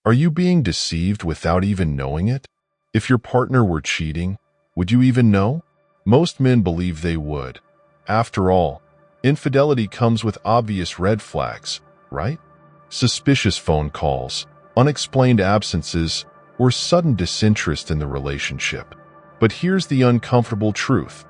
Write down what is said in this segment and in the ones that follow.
Are you being deceived without even knowing it? If your partner were cheating, would you even know? Most men believe they would. After all, infidelity comes with obvious red flags, right? Suspicious phone calls, unexplained absences, or sudden disinterest in the relationship. But here's the uncomfortable truth.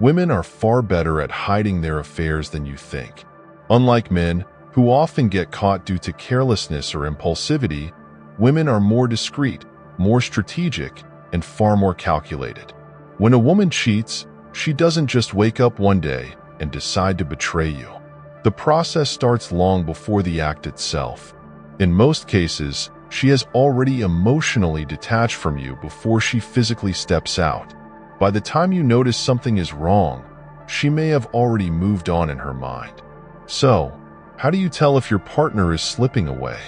Women are far better at hiding their affairs than you think. Unlike men, who often get caught due to carelessness or impulsivity, women are more discreet, more strategic, and far more calculated. When a woman cheats, she doesn't just wake up one day and decide to betray you. The process starts long before the act itself. In most cases, she has already emotionally detached from you before she physically steps out. By the time you notice something is wrong, she may have already moved on in her mind. So, how do you tell if your partner is slipping away?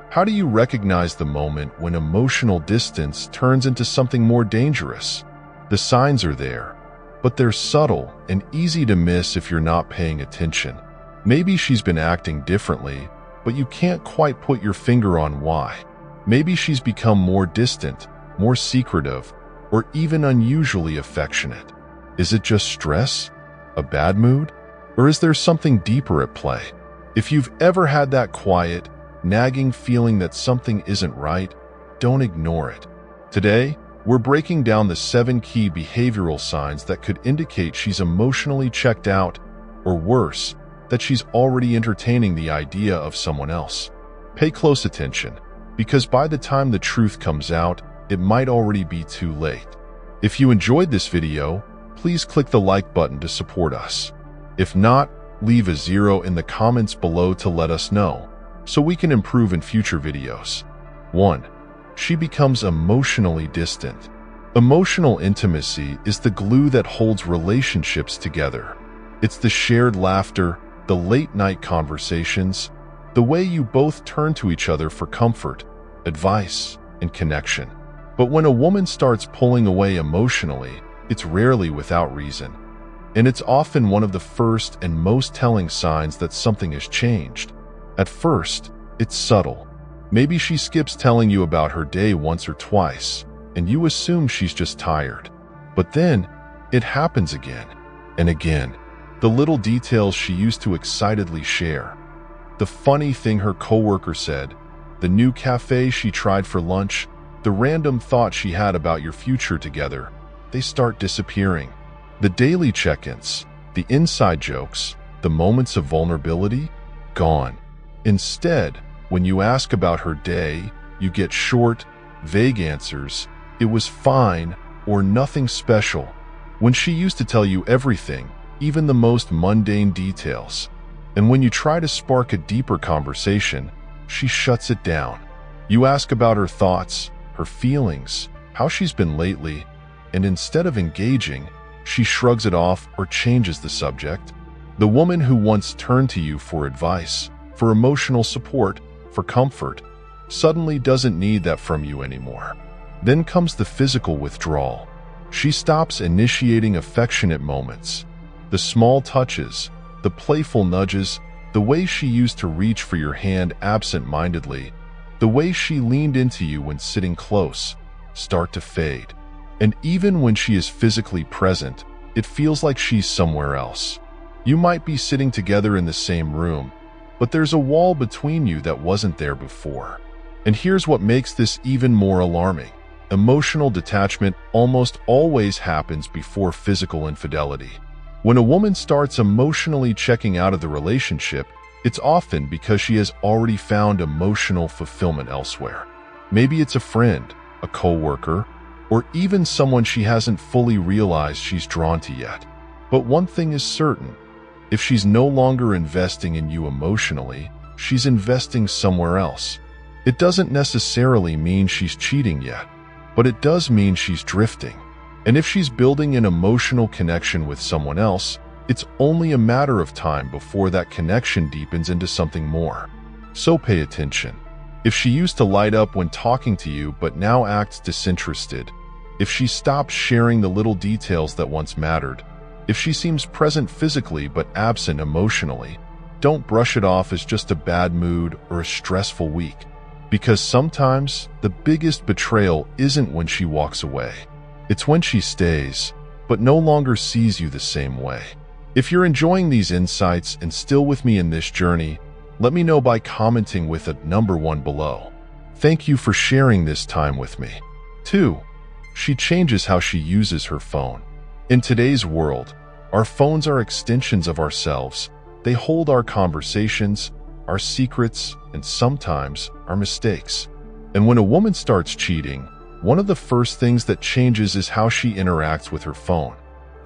How do you recognize the moment when emotional distance turns into something more dangerous? The signs are there, but they're subtle and easy to miss if you're not paying attention. Maybe she's been acting differently, but you can't quite put your finger on why. Maybe she's become more distant, more secretive, or even unusually affectionate. Is it just stress? A bad mood? Or is there something deeper at play? If you've ever had that quiet, nagging feeling that something isn't right, don't ignore it. Today, we're breaking down the 7 key behavioral signs that could indicate she's emotionally checked out, or worse, that she's already entertaining the idea of someone else. Pay close attention, because by the time the truth comes out, it might already be too late. If you enjoyed this video, please click the like button to support us. If not, leave a 0 in the comments below to let us know, so we can improve in future videos. 1. She becomes emotionally distant. Emotional intimacy is the glue that holds relationships together. It's the shared laughter, the late-night conversations, the way you both turn to each other for comfort, advice, and connection. But when a woman starts pulling away emotionally, it's rarely without reason. And it's often one of the first and most telling signs that something has changed. At first, it's subtle. Maybe she skips telling you about her day once or twice, and you assume she's just tired. But then, it happens again and again. The little details she used to excitedly share. The funny thing her coworker said, the new cafe she tried for lunch, the random thought she had about your future together, they start disappearing. The daily check-ins, the inside jokes, the moments of vulnerability, gone. Instead, when you ask about her day, you get short, vague answers. It was fine or nothing special. When she used to tell you everything, even the most mundane details. And when you try to spark a deeper conversation, she shuts it down. You ask about her thoughts, her feelings, how she's been lately, and instead of engaging, she shrugs it off or changes the subject. The woman who once turned to you for advice, for emotional support, for comfort, suddenly doesn't need that from you anymore. Then comes the physical withdrawal. She stops initiating affectionate moments. The small touches, the playful nudges, the way she used to reach for your hand absent-mindedly, the way she leaned into you when sitting close, start to fade. And even when she is physically present, it feels like she's somewhere else. You might be sitting together in the same room, but there's a wall between you that wasn't there before. And here's what makes this even more alarming. Emotional detachment almost always happens before physical infidelity. When a woman starts emotionally checking out of the relationship, it's often because she has already found emotional fulfillment elsewhere. Maybe it's a friend, a coworker, or even someone she hasn't fully realized she's drawn to yet. But one thing is certain. If she's no longer investing in you emotionally, she's investing somewhere else. It doesn't necessarily mean she's cheating yet, but it does mean she's drifting. And if she's building an emotional connection with someone else, it's only a matter of time before that connection deepens into something more. So pay attention. If she used to light up when talking to you but now acts disinterested, if she stops sharing the little details that once mattered, if she seems present physically but absent emotionally, don't brush it off as just a bad mood or a stressful week. Because sometimes the biggest betrayal isn't when she walks away. It's when she stays, but no longer sees you the same way. If you're enjoying these insights and still with me in this journey, let me know by commenting with a number 1 below. Thank you for sharing this time with me. 2. She changes how she uses her phone. In today's world, our phones are extensions of ourselves. They hold our conversations, our secrets, and sometimes our mistakes. And when a woman starts cheating, one of the first things that changes is how she interacts with her phone.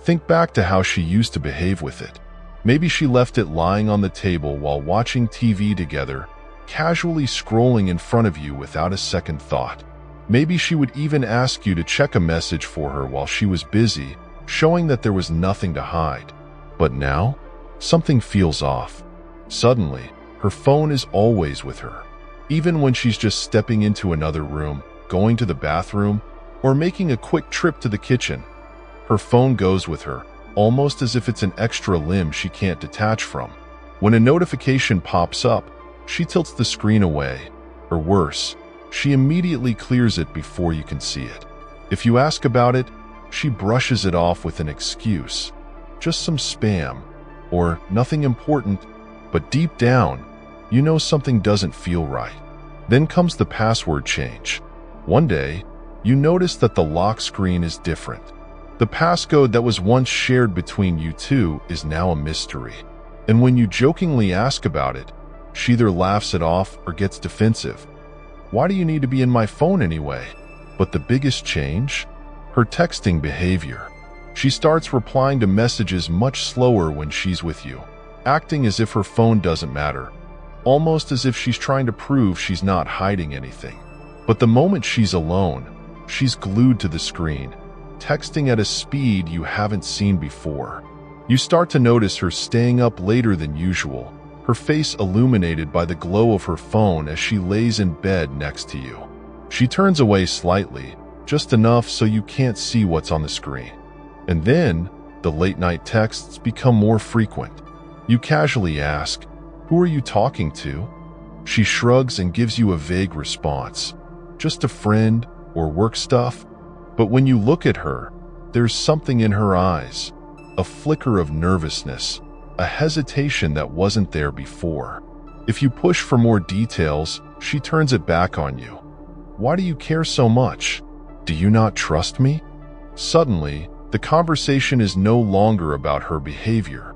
Think back to how she used to behave with it. Maybe she left it lying on the table while watching TV together, casually scrolling in front of you without a second thought. Maybe she would even ask you to check a message for her while she was busy, showing that there was nothing to hide. But now, something feels off. Suddenly, her phone is always with her. Even when she's just stepping into another room, going to the bathroom, or making a quick trip to the kitchen, her phone goes with her, almost as if it's an extra limb she can't detach from. When a notification pops up, she tilts the screen away, or worse, she immediately clears it before you can see it. If you ask about it, she brushes it off with an excuse. Just some spam, or nothing important, but deep down, you know something doesn't feel right. Then comes the password change. One day, you notice that the lock screen is different. The passcode that was once shared between you two is now a mystery. And when you jokingly ask about it, she either laughs it off or gets defensive. Why do you need to be in my phone anyway? But the biggest change? Her texting behavior. She starts replying to messages much slower when she's with you, acting as if her phone doesn't matter, almost as if she's trying to prove she's not hiding anything. But the moment she's alone, she's glued to the screen, texting at a speed you haven't seen before. You start to notice her staying up later than usual, her face illuminated by the glow of her phone as she lays in bed next to you. She turns away slightly, just enough so you can't see what's on the screen. And then, the late-night texts become more frequent. You casually ask, "Who are you talking to?" She shrugs and gives you a vague response. Just a friend or work stuff. But when you look at her, there's something in her eyes. A flicker of nervousness, a hesitation that wasn't there before. If you push for more details, she turns it back on you. "Why do you care so much? Do you not trust me?" Suddenly, the conversation is no longer about her behavior.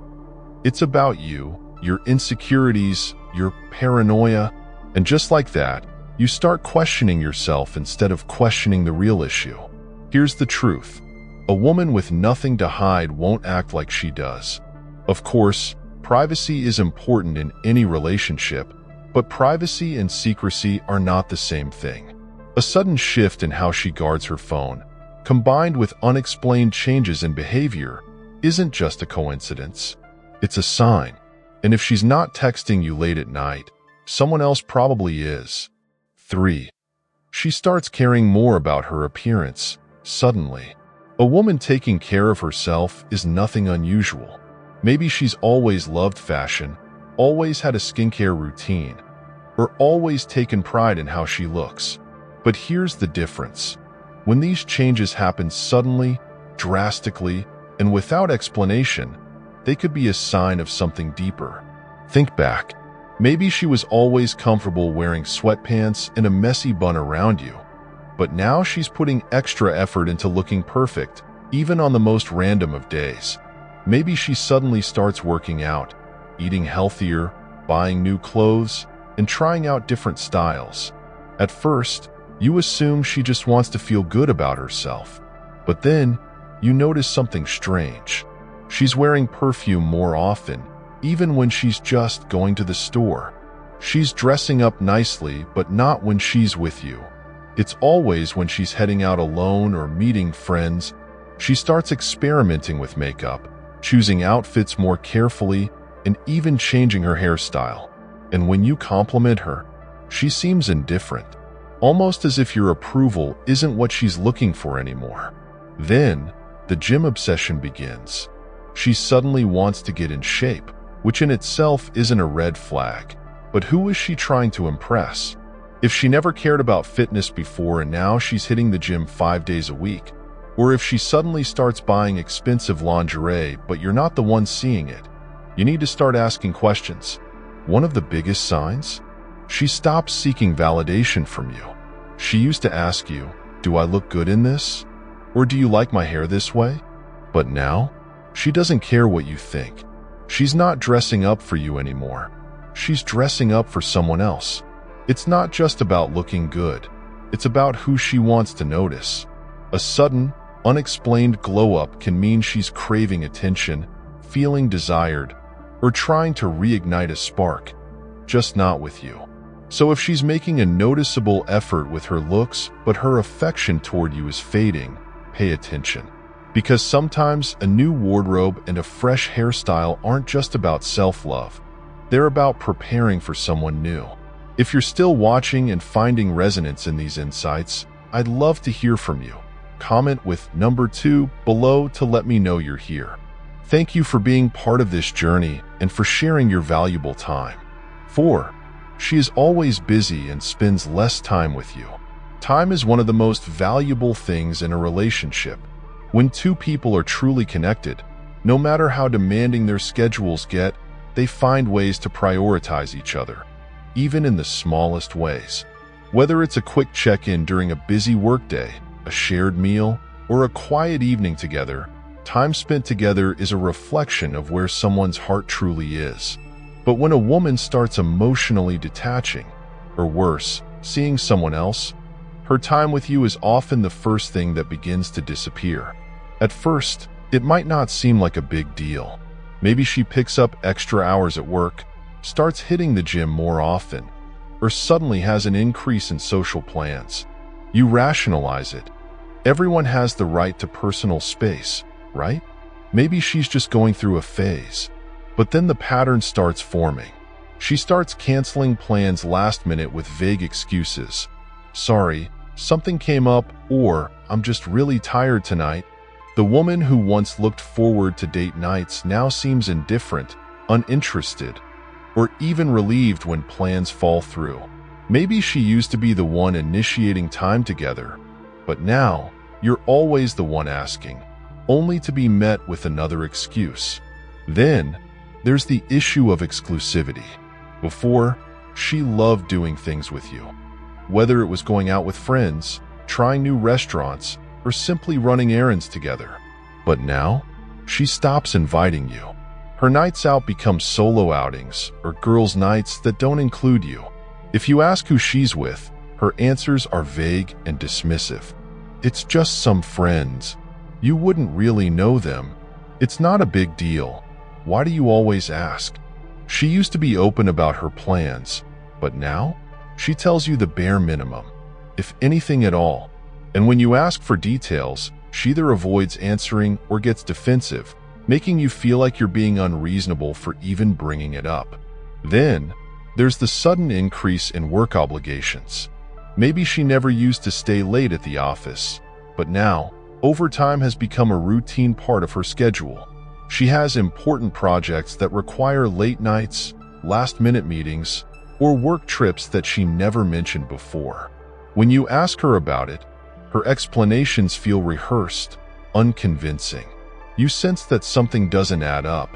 It's about you, your insecurities, your paranoia, and just like that, you start questioning yourself instead of questioning the real issue. Here's the truth. A woman with nothing to hide won't act like she does. Of course, privacy is important in any relationship, but privacy and secrecy are not the same thing. A sudden shift in how she guards her phone, combined with unexplained changes in behavior, isn't just a coincidence. It's a sign. And if she's not texting you late at night, someone else probably is. 3. She starts caring more about her appearance, suddenly. A woman taking care of herself is nothing unusual. Maybe she's always loved fashion, always had a skincare routine, or always taken pride in how she looks. But here's the difference. When these changes happen suddenly, drastically, and without explanation, they could be a sign of something deeper. Think back. Maybe she was always comfortable wearing sweatpants and a messy bun around you, but now she's putting extra effort into looking perfect, even on the most random of days. Maybe she suddenly starts working out, eating healthier, buying new clothes, and trying out different styles. At first, you assume she just wants to feel good about herself. But then, you notice something strange. She's wearing perfume more often, even when she's just going to the store. She's dressing up nicely, but not when she's with you. It's always when she's heading out alone or meeting friends. She starts experimenting with makeup, choosing outfits more carefully, and even changing her hairstyle. And when you compliment her, she seems indifferent, almost as if your approval isn't what she's looking for anymore. Then, the gym obsession begins. She suddenly wants to get in shape, which in itself isn't a red flag. But who is she trying to impress? If she never cared about fitness before and now she's hitting the gym 5 days a week, or if she suddenly starts buying expensive lingerie but you're not the one seeing it, you need to start asking questions. One of the biggest signs? She stops seeking validation from you. She used to ask you, "Do I look good in this? Or do you like my hair this way?" But now, she doesn't care what you think. She's not dressing up for you anymore. She's dressing up for someone else. It's not just about looking good. It's about who she wants to notice. A sudden, unexplained glow-up can mean she's craving attention, feeling desired, or trying to reignite a spark, just not with you. So if she's making a noticeable effort with her looks, but her affection toward you is fading, pay attention. Because sometimes a new wardrobe and a fresh hairstyle aren't just about self-love. They're about preparing for someone new. If you're still watching and finding resonance in these insights, I'd love to hear from you. Comment with number 2 below to let me know you're here. Thank you for being part of this journey and for sharing your valuable time. 4. She is always busy and spends less time with you. Time is one of the most valuable things in a relationship. When two people are truly connected, no matter how demanding their schedules get, they find ways to prioritize each other, even in the smallest ways. Whether it's a quick check-in during a busy workday, a shared meal, or a quiet evening together, time spent together is a reflection of where someone's heart truly is. But when a woman starts emotionally detaching, or worse, seeing someone else, her time with you is often the first thing that begins to disappear. At first, it might not seem like a big deal. Maybe she picks up extra hours at work, starts hitting the gym more often, or suddenly has an increase in social plans. You rationalize it. Everyone has the right to personal space, right? Maybe she's just going through a phase. But then the pattern starts forming. She starts canceling plans last minute with vague excuses. "Sorry, something came up," or "I'm just really tired tonight." The woman who once looked forward to date nights now seems indifferent, uninterested, or even relieved when plans fall through. Maybe she used to be the one initiating time together, but now you're always the one asking, only to be met with another excuse. Then, there's the issue of exclusivity. Before, she loved doing things with you. Whether it was going out with friends, trying new restaurants, or simply running errands together. But now, she stops inviting you. Her nights out become solo outings or girls' nights that don't include you. If you ask who she's with, her answers are vague and dismissive. "It's just some friends. You wouldn't really know them. It's not a big deal. Why do you always ask?" She used to be open about her plans, but now she tells you the bare minimum, if anything at all. And when you ask for details, she either avoids answering or gets defensive, making you feel like you're being unreasonable for even bringing it up. Then, there's the sudden increase in work obligations. Maybe she never used to stay late at the office, but now, overtime has become a routine part of her schedule. She has important projects that require late nights, last-minute meetings, or work trips that she never mentioned before. When you ask her about it, her explanations feel rehearsed, unconvincing. You sense that something doesn't add up,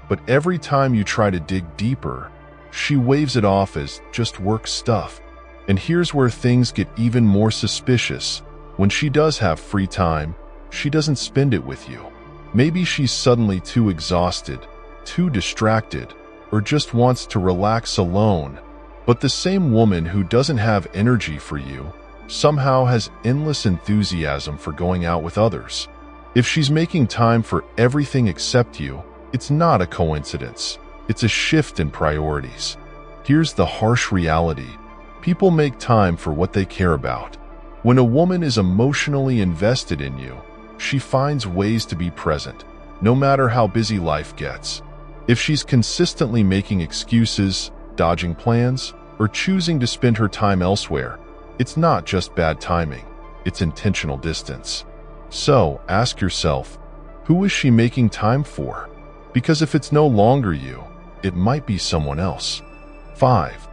but every time you try to dig deeper, she waves it off as just work stuff. And here's where things get even more suspicious. When she does have free time, she doesn't spend it with you. Maybe she's suddenly too exhausted, too distracted, or just wants to relax alone. But the same woman who doesn't have energy for you somehow has endless enthusiasm for going out with others. If she's making time for everything except you, it's not a coincidence. It's a shift in priorities. Here's the harsh reality. People make time for what they care about. When a woman is emotionally invested in you, she finds ways to be present, no matter how busy life gets. If she's consistently making excuses, dodging plans, or choosing to spend her time elsewhere, it's not just bad timing, it's intentional distance. So, ask yourself, who is she making time for? Because if it's no longer you, it might be someone else. 5.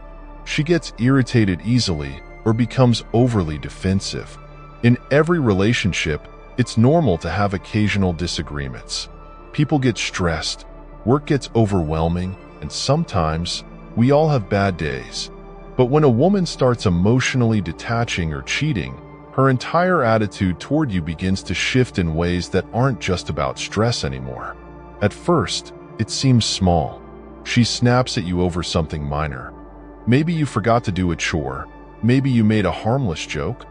She gets irritated easily or becomes overly defensive. In every relationship, it's normal to have occasional disagreements. People get stressed, work gets overwhelming, and sometimes we all have bad days. But when a woman starts emotionally detaching or cheating, her entire attitude toward you begins to shift in ways that aren't just about stress anymore. At first, it seems small. She snaps at you over something minor. Maybe you forgot to do a chore, maybe you made a harmless joke,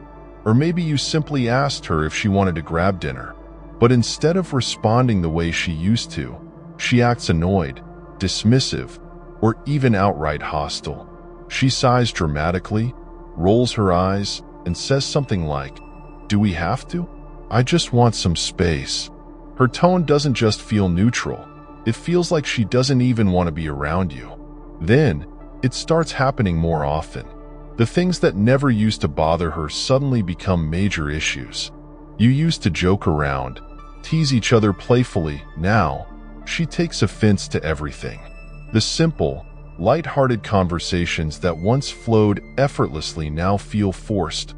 or maybe you simply asked her if she wanted to grab dinner. But instead of responding the way she used to, she acts annoyed, dismissive, or even outright hostile. She sighs dramatically, rolls her eyes, and says something like, "Do we have to? I just want some space." Her tone doesn't just feel neutral, it feels like she doesn't even want to be around you. Then, it starts happening more often. The things that never used to bother her suddenly become major issues. You used to joke around, tease each other playfully. Now, she takes offense to everything. The simple, light-hearted conversations that once flowed effortlessly now feel forced,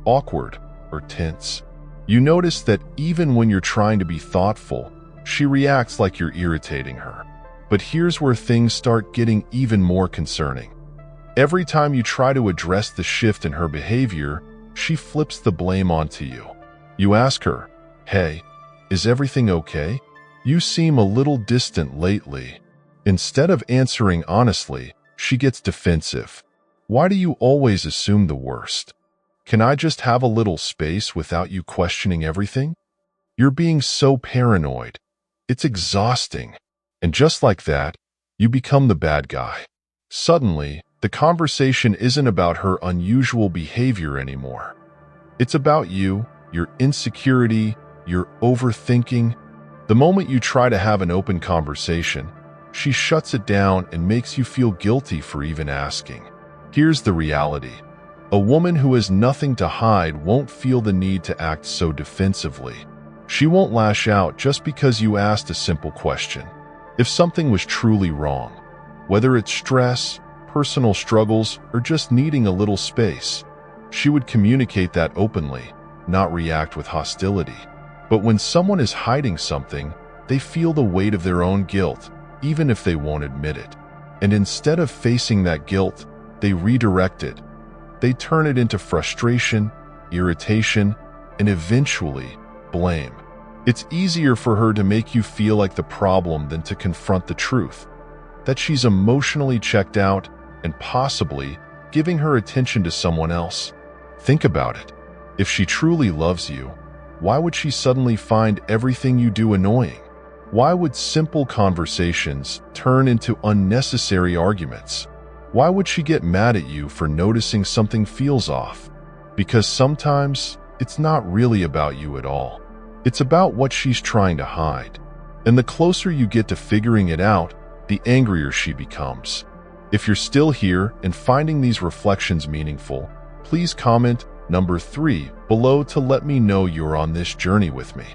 awkward, or tense. You notice that even when you're trying to be thoughtful, she reacts like you're irritating her. But here's where things start getting even more concerning. Every time you try to address the shift in her behavior, she flips the blame onto you. You ask her, "Hey, is everything okay? You seem a little distant lately." Instead of answering honestly, she gets defensive. "Why do you always assume the worst? Can I just have a little space without you questioning everything? You're being so paranoid. It's exhausting." And just like that, you become the bad guy. Suddenly, the conversation isn't about her unusual behavior anymore. It's about you, your insecurity, your overthinking. The moment you try to have an open conversation, she shuts it down and makes you feel guilty for even asking. Here's the reality. A woman who has nothing to hide won't feel the need to act so defensively. She won't lash out just because you asked a simple question. If something was truly wrong, whether it's stress, personal struggles, or just needing a little space, she would communicate that openly, not react with hostility. But when someone is hiding something, they feel the weight of their own guilt, even if they won't admit it. And instead of facing that guilt, they redirect it. They turn it into frustration, irritation, and eventually, blame. It's easier for her to make you feel like the problem than to confront the truth, that she's emotionally checked out and possibly giving her attention to someone else. Think about it. If she truly loves you, why would she suddenly find everything you do annoying? Why would simple conversations turn into unnecessary arguments? Why would she get mad at you for noticing something feels off? Because sometimes it's not really about you at all. It's about what she's trying to hide. And the closer you get to figuring it out, the angrier she becomes. If you're still here and finding these reflections meaningful, please comment number 3 below to let me know you're on this journey with me.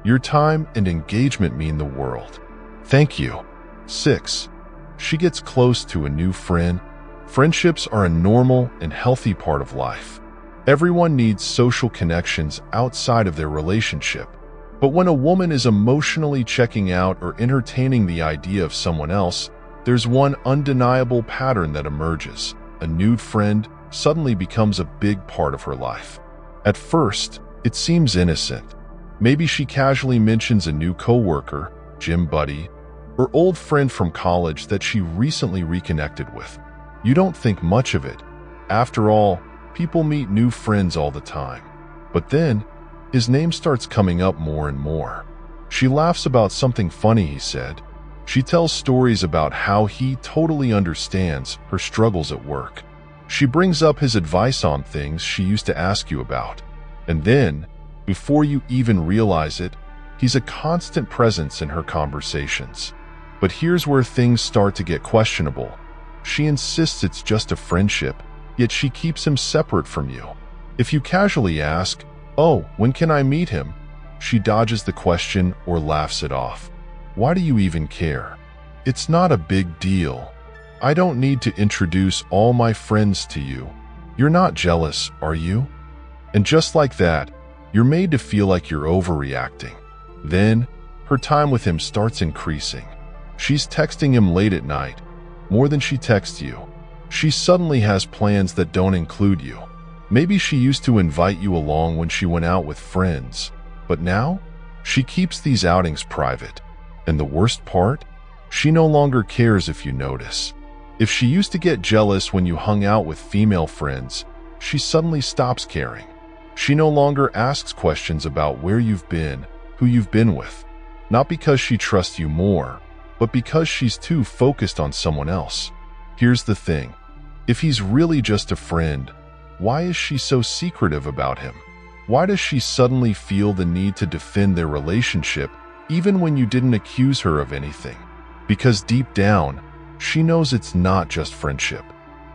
Your time and engagement mean the world. Thank you. 6. She gets close to a new friend. Friendships are a normal and healthy part of life. Everyone needs social connections outside of their relationship. But when a woman is emotionally checking out or entertaining the idea of someone else, there's one undeniable pattern that emerges. A new friend suddenly becomes a big part of her life. At first, it seems innocent. Maybe she casually mentions a new coworker, gym buddy, or old friend from college that she recently reconnected with. You don't think much of it. After all, people meet new friends all the time. But then, his name starts coming up more and more. She laughs about something funny he said. She tells stories about how he totally understands her struggles at work. She brings up his advice on things she used to ask you about. And then, before you even realize it, he's a constant presence in her conversations. But here's where things start to get questionable. She insists it's just a friendship, yet she keeps him separate from you. If you casually ask, "Oh, when can I meet him?" she dodges the question or laughs it off. Why do you even care? It's not a big deal. I don't need to introduce all my friends to you. You're not jealous, are you? And just like that, you're made to feel like you're overreacting. Then, her time with him starts increasing. She's texting him late at night, more than she texts you. She suddenly has plans that don't include you. Maybe she used to invite you along when she went out with friends, but now, she keeps these outings private. And the worst part? She no longer cares if you notice. If she used to get jealous when you hung out with female friends, she suddenly stops caring. She no longer asks questions about where you've been, who you've been with. Not because she trusts you more, but because she's too focused on someone else. Here's the thing. If he's really just a friend, why is she so secretive about him? Why does she suddenly feel the need to defend their relationship even when you didn't accuse her of anything? Because deep down, she knows it's not just friendship.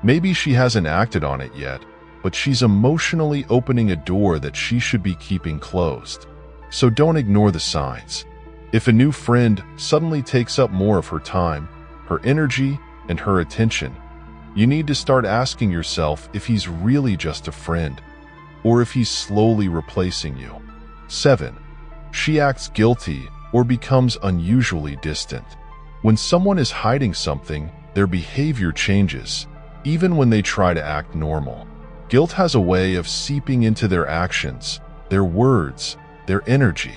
Maybe she hasn't acted on it yet, but she's emotionally opening a door that she should be keeping closed. So don't ignore the signs. If a new friend suddenly takes up more of her time, her energy, and her attention, you need to start asking yourself if he's really just a friend, or if he's slowly replacing you. 7. She acts guilty or becomes unusually distant. When someone is hiding something, their behavior changes, even when they try to act normal. Guilt has a way of seeping into their actions, their words, their energy.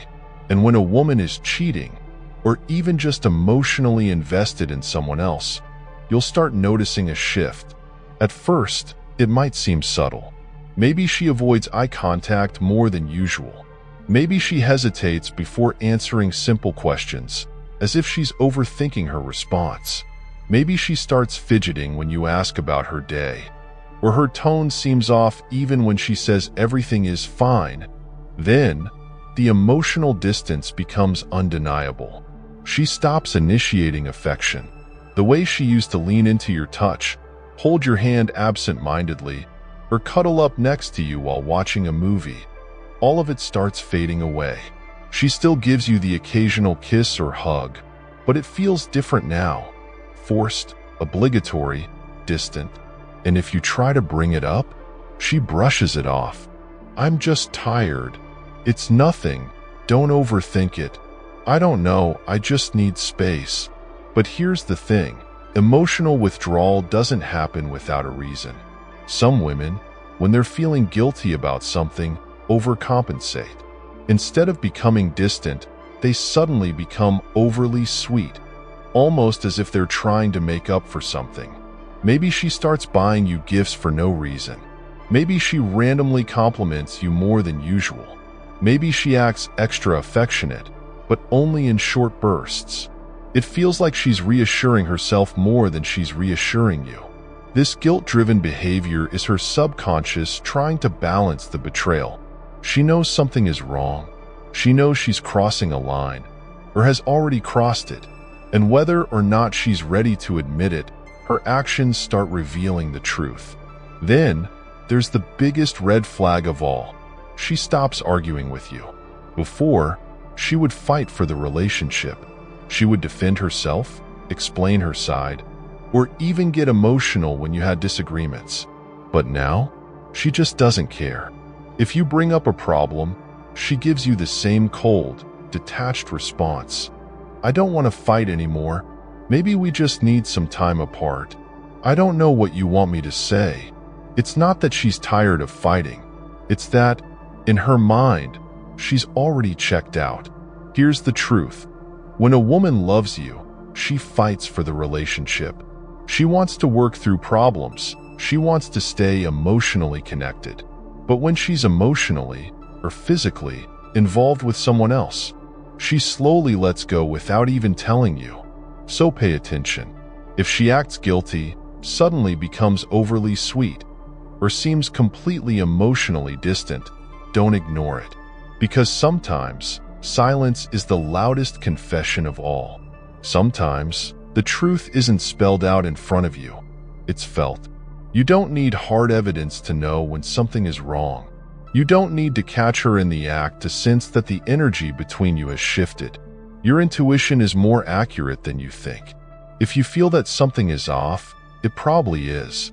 And when a woman is cheating, or even just emotionally invested in someone else, you'll start noticing a shift. At first, it might seem subtle. Maybe she avoids eye contact more than usual. Maybe she hesitates before answering simple questions, as if she's overthinking her response. Maybe she starts fidgeting when you ask about her day, or her tone seems off even when she says everything is fine. Then, the emotional distance becomes undeniable. She stops initiating affection. The way she used to lean into your touch, hold your hand absent-mindedly, or cuddle up next to you while watching a movie, all of it starts fading away. She still gives you the occasional kiss or hug, but it feels different now. Forced, obligatory, distant. And if you try to bring it up, she brushes it off. I'm just tired. It's nothing. Don't overthink it. I don't know, I just need space. But here's the thing. Emotional withdrawal doesn't happen without a reason. Some women, when they're feeling guilty about something, overcompensate. Instead of becoming distant, they suddenly become overly sweet, almost as if they're trying to make up for something. Maybe she starts buying you gifts for no reason. Maybe she randomly compliments you more than usual. Maybe she acts extra affectionate, but only in short bursts. It feels like she's reassuring herself more than she's reassuring you. This guilt-driven behavior is her subconscious trying to balance the betrayal. She knows something is wrong. She knows she's crossing a line, or has already crossed it. And whether or not she's ready to admit it, her actions start revealing the truth. Then, there's the biggest red flag of all. She stops arguing with you. Before, she would fight for the relationship. She would defend herself, explain her side, or even get emotional when you had disagreements. But now, she just doesn't care. If you bring up a problem, she gives you the same cold, detached response. I don't want to fight anymore. Maybe we just need some time apart. I don't know what you want me to say. It's not that she's tired of fighting. It's that, in her mind, she's already checked out. Here's the truth. When a woman loves you, she fights for the relationship. She wants to work through problems. She wants to stay emotionally connected. But when she's emotionally, or physically, involved with someone else, she slowly lets go without even telling you. So pay attention. If she acts guilty, suddenly becomes overly sweet, or seems completely emotionally distant, don't ignore it. Because sometimes, silence is the loudest confession of all. Sometimes, the truth isn't spelled out in front of you. It's felt. You don't need hard evidence to know when something is wrong. You don't need to catch her in the act to sense that the energy between you has shifted. Your intuition is more accurate than you think. If you feel that something is off, It probably is.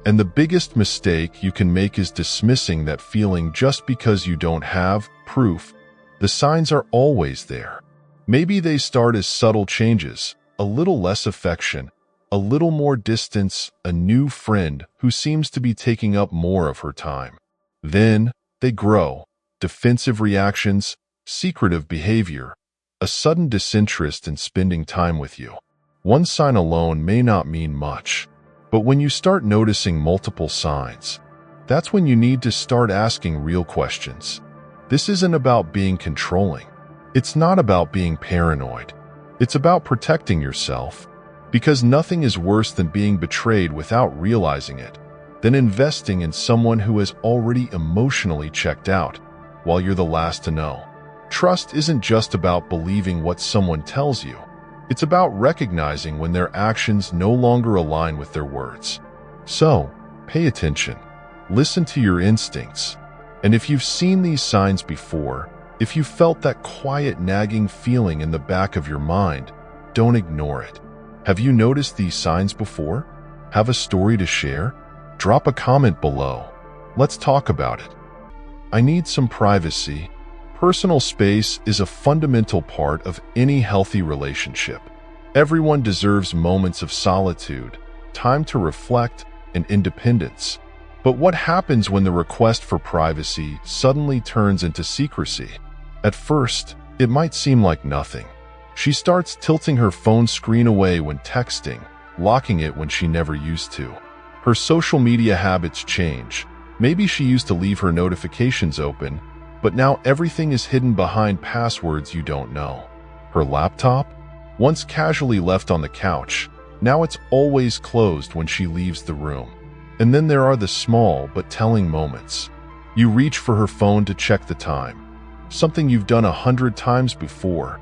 And the biggest mistake you can make is dismissing that feeling just because you don't have proof. The signs are always there. Maybe they start as subtle changes, a little less affection, a little more distance, a new friend who seems to be taking up more of her time. Then they grow, defensive reactions, secretive behavior, a sudden disinterest in spending time with you. One sign alone may not mean much, but when you start noticing multiple signs, that's when you need to start asking real questions. This isn't about being controlling. It's not about being paranoid. It's about protecting yourself, because nothing is worse than being betrayed without realizing it, than investing in someone who has already emotionally checked out while you're the last to know. Trust isn't just about believing what someone tells you. It's about recognizing when their actions no longer align with their words. So, pay attention. Listen to your instincts. And if you've seen these signs before, if you felt that quiet nagging feeling in the back of your mind, don't ignore it. Have you noticed these signs before? Have a story to share? Drop a comment below. Let's talk about it. I need some privacy. Personal space is a fundamental part of any healthy relationship. Everyone deserves moments of solitude, time to reflect, and independence. But what happens when the request for privacy suddenly turns into secrecy? At first, it might seem like nothing. She starts tilting her phone screen away when texting, locking it when she never used to. Her social media habits change. Maybe she used to leave her notifications open, but now everything is hidden behind passwords you don't know. Her laptop, once casually left on the couch, now it's always closed when she leaves the room. And then there are the small but telling moments. You reach for her phone to check the time, something you've done 100 times before,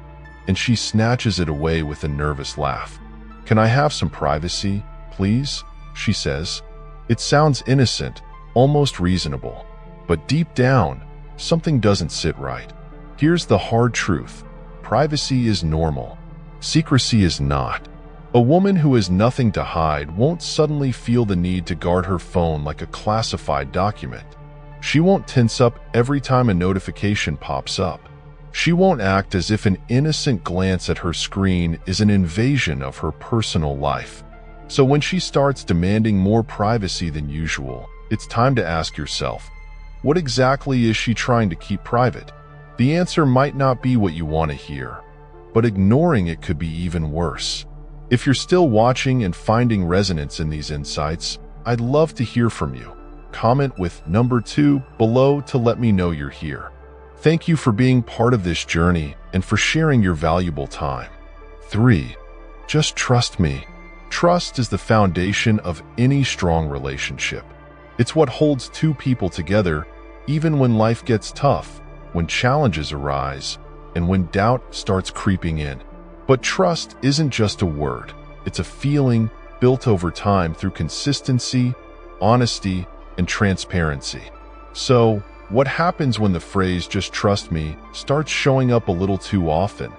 and she snatches it away with a nervous laugh. "Can I have some privacy, please?" she says. It sounds innocent, almost reasonable, but deep down, something doesn't sit right. Here's the hard truth. Privacy is normal. Secrecy is not. A woman who has nothing to hide won't suddenly feel the need to guard her phone like a classified document. She won't tense up every time a notification pops up. She won't act as if an innocent glance at her screen is an invasion of her personal life. So when she starts demanding more privacy than usual, it's time to ask yourself, what exactly is she trying to keep private? The answer might not be what you want to hear, but ignoring it could be even worse. If you're still watching and finding resonance in these insights, I'd love to hear from you. Comment with number 2 below to let me know you're here. Thank you for being part of this journey and for sharing your valuable time. 3. Just trust me. Trust is the foundation of any strong relationship. It's what holds two people together, even when life gets tough, when challenges arise, and when doubt starts creeping in. But trust isn't just a word. It's a feeling built over time through consistency, honesty, and transparency. So, what happens when the phrase "just trust me" starts showing up a little too often,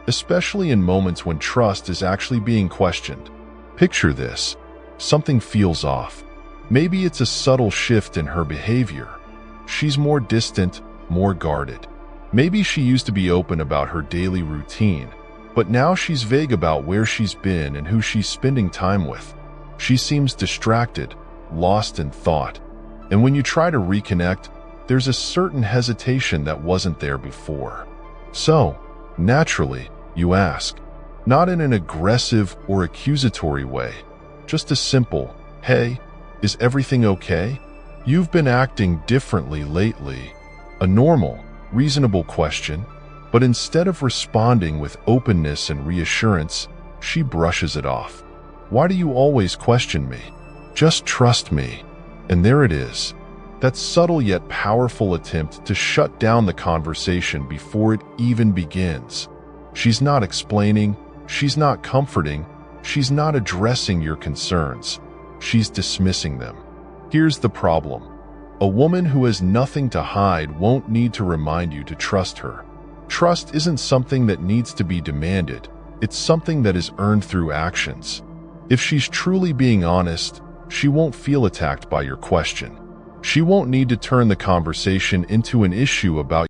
especially in moments when trust is actually being questioned? Picture this. Something feels off. Maybe it's a subtle shift in her behavior. She's more distant, more guarded. Maybe she used to be open about her daily routine, but now she's vague about where she's been and who she's spending time with. She seems distracted, lost in thought. And when you try to reconnect, there's a certain hesitation that wasn't there before. So, naturally, you ask, not in an aggressive or accusatory way, just a simple, "Hey, is everything okay? You've been acting differently lately." A normal, reasonable question, but instead of responding with openness and reassurance, she brushes it off. "Why do you always question me? Just trust me." And there it is. That subtle yet powerful attempt to shut down the conversation before it even begins. She's not explaining, she's not comforting, she's not addressing your concerns. She's dismissing them. Here's the problem. A woman who has nothing to hide won't need to remind you to trust her. Trust isn't something that needs to be demanded. It's something that is earned through actions. If she's truly being honest, she won't feel attacked by your question. She won't need to turn the conversation into an issue about